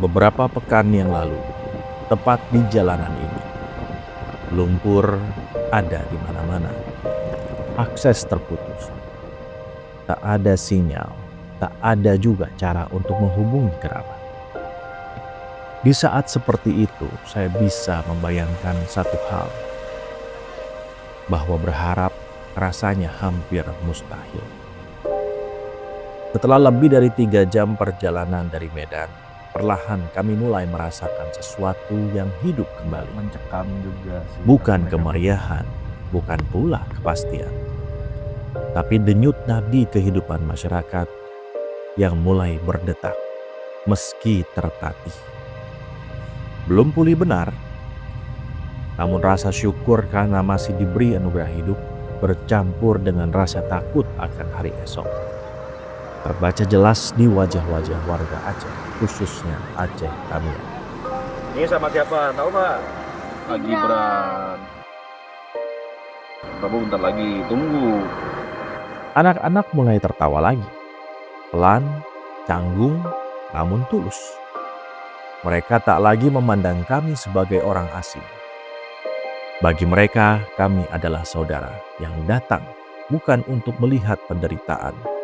Beberapa pekan yang lalu, tepat di jalanan ini, lumpur ada di mana-mana. Akses terputus. Tak ada sinyal, tak ada juga cara untuk menghubungi kerabat. Di saat seperti itu, saya bisa membayangkan satu hal, bahwa berharap rasanya hampir mustahil. Setelah lebih dari 3 jam perjalanan dari Medan, perlahan kami mulai merasakan sesuatu yang hidup kembali. Mencekam juga sih. Bukan kemeriahan, bukan pula kepastian, tapi denyut nadi kehidupan masyarakat yang mulai berdetak meski tertatih. Belum pulih benar, namun rasa syukur karena masih diberi anugerah hidup bercampur dengan rasa takut akan hari esok terbaca jelas di wajah-wajah warga Aceh, khususnya Aceh Tamiang. Ini sama siapa? Tahu Pak? Pak Gibran. Prabowo bentar lagi, tunggu. Anak-anak mulai tertawa lagi. Pelan, canggung, namun tulus. Mereka tak lagi memandang kami sebagai orang asing. Bagi mereka, kami adalah saudara yang datang bukan untuk melihat penderitaan,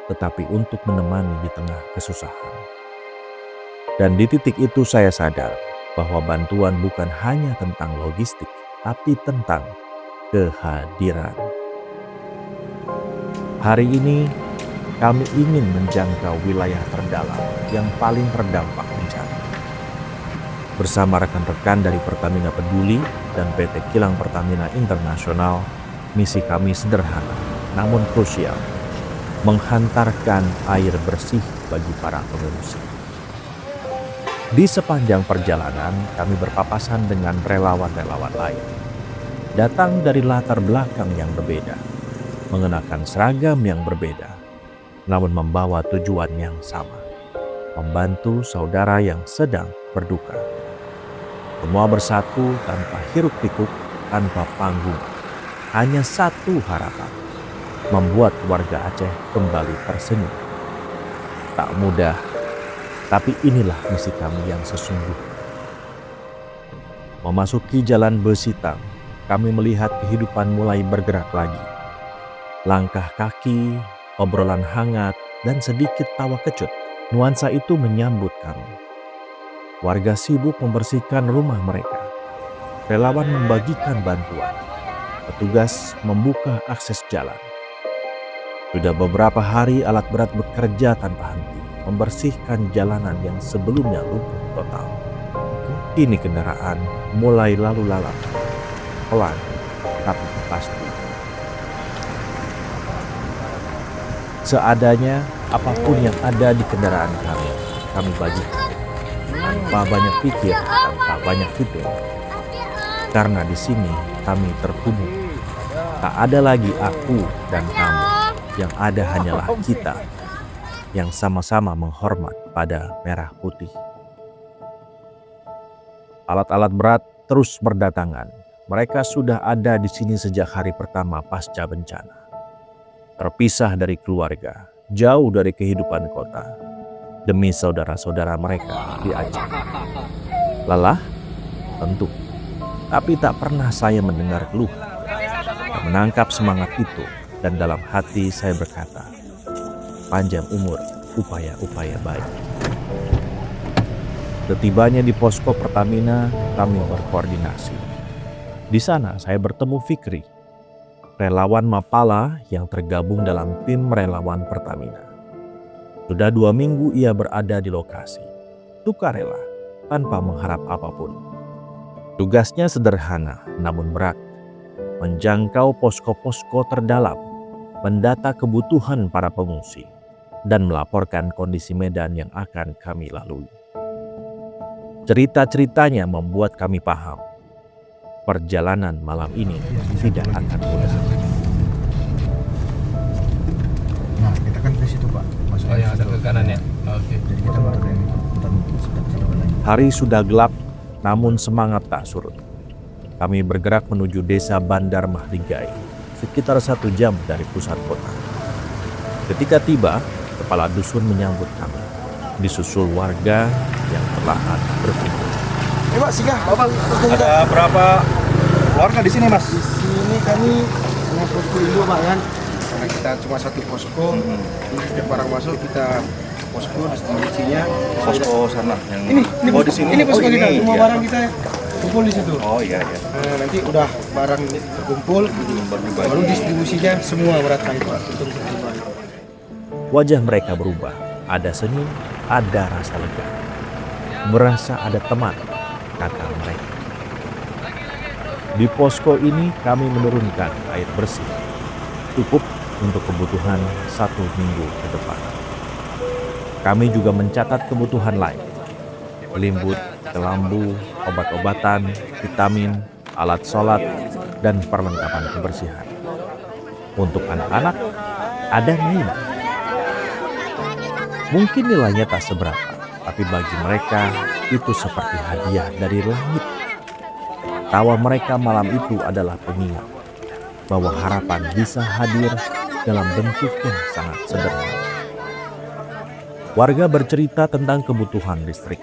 tetapi untuk menemani di tengah kesusahan. Dan di titik itu saya sadar bahwa bantuan bukan hanya tentang logistik, tapi tentang kehadiran. Hari ini kami ingin menjangkau wilayah terdalam yang paling terdampak bencana. Bersama rekan-rekan dari Pertamina Peduli dan PT Kilang Pertamina Internasional, misi kami sederhana namun krusial, menghantarkan air bersih bagi para pengungsi. Di sepanjang perjalanan kami berpapasan dengan relawan-relawan lain. Datang dari latar belakang yang berbeda, mengenakan seragam yang berbeda, namun membawa tujuan yang sama, membantu saudara yang sedang berduka. Semua bersatu tanpa hiruk-pikuk, tanpa panggung, hanya satu harapan, membuat warga Aceh kembali tersenyum. Tak mudah, tapi inilah misi kami yang sesungguhnya. Memasuki jalan Besitang, kami melihat kehidupan mulai bergerak lagi. Langkah kaki, obrolan hangat, dan sedikit tawa kecut, nuansa itu menyambut kami. Warga sibuk membersihkan rumah mereka. Relawan membagikan bantuan. Petugas membuka akses jalan. Sudah beberapa hari alat berat bekerja tanpa henti, membersihkan jalanan yang sebelumnya lumpuh total. Kini kendaraan mulai lalu lalang, pelan tapi pasti. Seadanya, apapun yang ada di kendaraan kami bagikan. Tanpa banyak pikir, tanpa banyak hitung. Karena di sini kami terhubung. Tak ada lagi aku dan kamu. Yang ada hanyalah kita yang sama-sama menghormat pada merah putih. Alat-alat berat terus berdatangan. Mereka sudah ada di sini sejak hari pertama pasca bencana. Terpisah dari keluarga, jauh dari kehidupan kota, demi saudara-saudara mereka di Aceh. Lelah? Tentu. Tapi tak pernah saya mendengar keluhan. Menangkap semangat itu. Dan dalam hati saya berkata, panjang umur upaya-upaya baik. Setibanya di posko Pertamina, kami berkoordinasi. Di sana saya bertemu Fikri, relawan Mapala yang tergabung dalam tim relawan Pertamina. Sudah 2 minggu ia berada di lokasi, sukarela, tanpa mengharap apapun. Tugasnya sederhana namun berat, menjangkau posko-posko terdalam, mendata kebutuhan para pengungsi, dan melaporkan kondisi medan yang akan kami lalui. Cerita-ceritanya membuat kami paham, perjalanan malam ini tidak akan mudah. Nah, kita kan ke situ Pak. Oh yang ada ke kanan ya? Oke. Jadi kita baru dari lagi. Hari sudah gelap, namun semangat tak surut. Kami bergerak menuju desa Bandar Mahligai, sekitar 1 jam dari pusat kota. Ketika tiba, kepala dusun menyambut kami. disusul warga yang perlahan berkumpul. Pak, singgah. Bapak, Ada berapa keluarga di sini, Mas? di sini kami hanya posko induk, Pak, kan? Karena kita cuma satu posko. Ini setiap barang masuk kita posko distribusinya. Posko sana yang Ini oh di sini. Ini posko oh, kita. ini, Semua iya. barang kita kumpul di situ. Oh iya iya. Nah, nanti udah barang terkumpul, baru distribusinya semua merata itu, Pak, untuk terima. Wajah mereka berubah, ada senyum, ada rasa lega. Merasa ada teman, kata mereka. Di posko ini kami menurunkan air bersih, cukup untuk kebutuhan 1 minggu ke depan. Kami juga mencatat kebutuhan lain, limbut, kelambu, obat-obatan, vitamin, alat sholat, dan perlengkapan kebersihan. Untuk anak-anak, ada mainan. Mungkin nilainya tak seberapa, tapi bagi mereka itu seperti hadiah dari langit. Tawa mereka malam itu adalah pengingat bahwa harapan bisa hadir dalam bentuk yang sangat sederhana. Warga bercerita tentang kebutuhan listrik,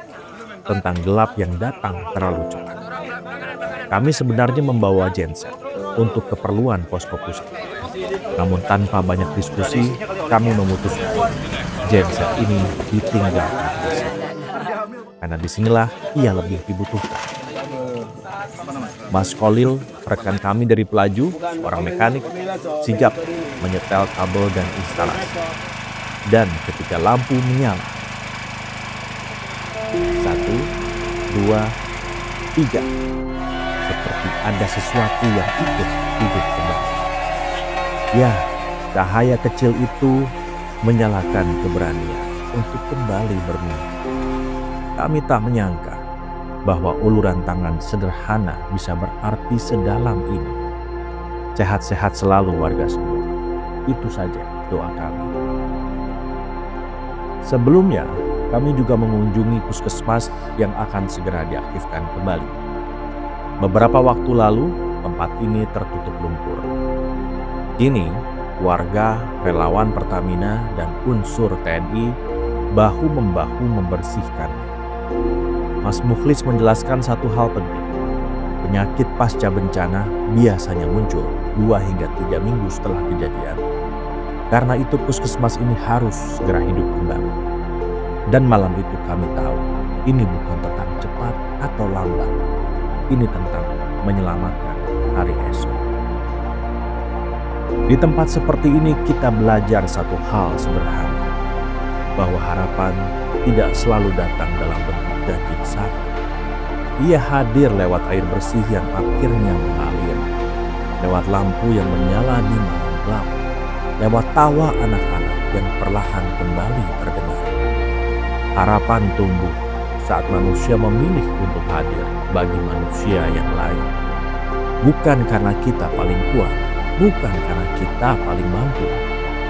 tentang gelap yang datang terlalu cepat. Kami sebenarnya membawa genset untuk keperluan posko pusat. Namun tanpa banyak diskusi, kami memutuskan genset ini ditinggalkan di sini. Karena disinilah ia lebih dibutuhkan. Mas Kolil, rekan kami dari Pelaju, seorang mekanik, sigap menyetel kabel dan instalasi. Dan ketika lampu menyala, 1, 2, 3, seperti ada sesuatu yang ikut hidup kembali. Ya, cahaya kecil itu menyalakan keberanian untuk kembali bermimpi. Kami tak menyangka bahwa uluran tangan sederhana bisa berarti sedalam ini. Sehat-sehat selalu warga semua. Itu saja doa kami. Sebelumnya, kami juga mengunjungi puskesmas yang akan segera diaktifkan kembali. Beberapa waktu lalu, tempat ini tertutup lumpur. Kini, warga, relawan Pertamina, dan unsur TNI bahu-membahu membersihkannya. Mas Mukhlis menjelaskan satu hal penting. Penyakit pasca bencana biasanya muncul 2 hingga 3 minggu setelah kejadian. Karena itu puskesmas ini harus segera hidup kembali. Dan malam itu kami tahu, ini bukan tentang cepat atau lambat. Ini tentang menyelamatkan hari esok. Di tempat seperti ini kita belajar satu hal sederhana. Bahwa harapan tidak selalu datang dalam bentuk janji besar. Ia hadir lewat air bersih yang akhirnya mengalir, lewat lampu yang menyala di malam gelap, lewat tawa anak-anak yang perlahan kembali terdengar. Harapan tumbuh saat manusia memilih untuk hadir bagi manusia yang lain. Bukan karena kita paling kuat, bukan karena kita paling mampu,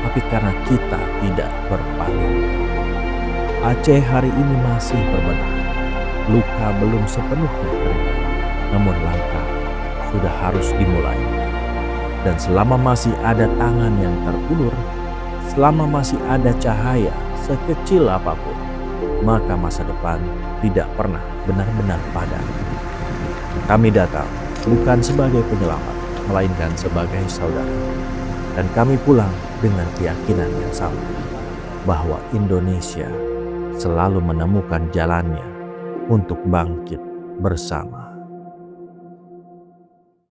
tapi karena kita tidak berpaling. Aceh hari ini masih berbenah. Luka belum sepenuhnya kering, namun langkah sudah harus dimulai. Dan selama masih ada tangan yang terulur, selama masih ada cahaya sekecil apapun, maka masa depan tidak pernah benar-benar padam. Kami datang bukan sebagai penyelamat, melainkan sebagai saudara. Dan kami pulang dengan keyakinan yang sama, bahwa Indonesia selalu menemukan jalannya untuk bangkit bersama.